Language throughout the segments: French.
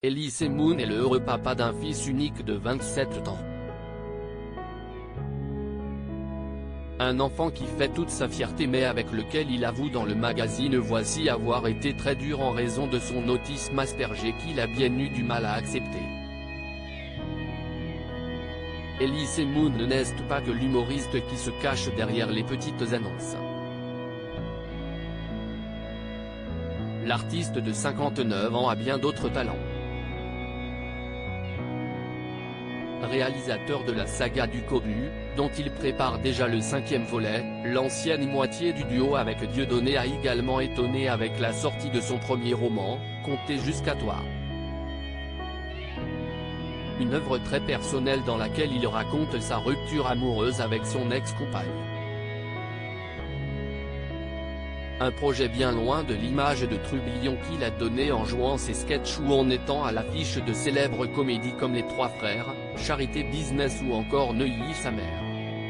Elise Moon est le heureux papa d'un fils unique de 27 ans. Un enfant qui fait toute sa fierté mais avec lequel il avoue dans le magazine Voici avoir été très dur en raison de son autisme Asperger qu'il a bien eu du mal à accepter. Elise Moon n'est pas que l'humoriste qui se cache derrière les petites annonces. L'artiste de 59 ans a bien d'autres talents. Réalisateur de la saga du Cobu, dont il prépare déjà le 5e volet, l'ancienne moitié du duo avec Dieudonné a également étonné avec la sortie de son premier roman, Comptez jusqu'à toi. Une œuvre très personnelle dans laquelle il raconte sa rupture amoureuse avec son ex-compagne. Un projet bien loin de l'image de trublion qu'il a donnée en jouant ses sketchs ou en étant à l'affiche de célèbres comédies comme Les Trois Frères, Charité Business ou encore Neuilly sa mère.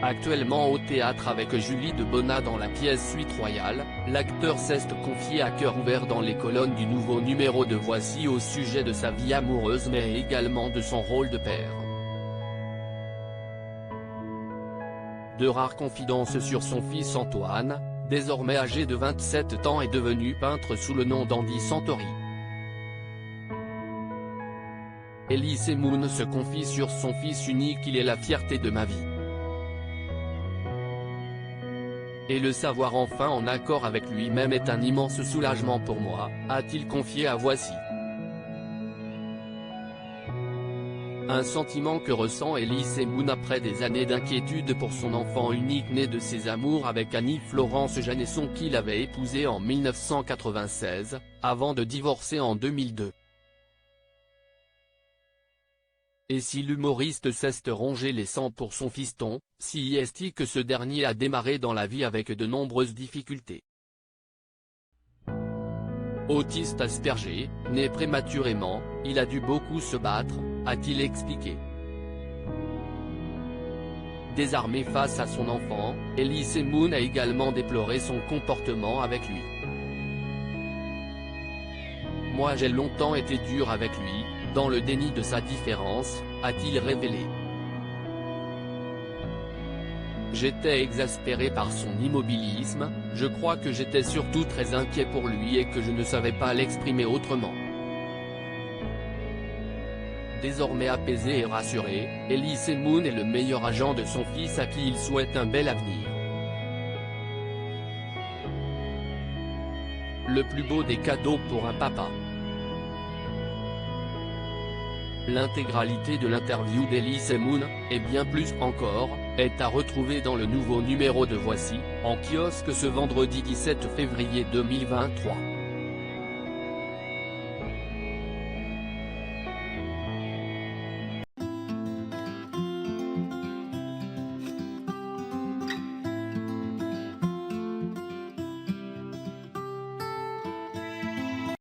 Actuellement au théâtre avec Julie de Bonnat dans la pièce Suite Royale, l'acteur s'est confié à cœur ouvert dans les colonnes du nouveau numéro de Voici au sujet de sa vie amoureuse mais également de son rôle de père. De rares confidences sur son fils Antoine, désormais âgé de 27 ans et devenu peintre sous le nom d'Andy Santori. Elise Moon se confie sur son fils unique: il est la fierté de ma vie. Et le savoir enfin en accord avec lui-même est un immense soulagement pour moi, a-t-il confié à Voici. Un sentiment que ressent Elise Moon après des années d'inquiétude pour son enfant unique né de ses amours avec Annie-Florence Janesson qu'il avait épousée en 1996, avant de divorcer en 2002. Et si l'humoriste cesse de ronger les sangs pour son fiston, si est-il que ce dernier a démarré dans la vie avec de nombreuses difficultés. Autiste Asperger, né prématurément, il a dû beaucoup se battre, a-t-il expliqué. Désarmé face à son enfant, Elise Moon a également déploré son comportement avec lui. Moi j'ai longtemps été dur avec lui, dans le déni de sa différence, a-t-il révélé. J'étais exaspéré par son immobilisme, je crois que j'étais surtout très inquiet pour lui et que je ne savais pas l'exprimer autrement. Désormais apaisé et rassuré, Elise Moon est le meilleur agent de son fils à qui il souhaite un bel avenir. Le plus beau des cadeaux pour un papa. L'intégralité de l'interview d'Elise Moon, et bien plus encore, est à retrouver dans le nouveau numéro de Voici, en kiosque ce vendredi 17 février 2023.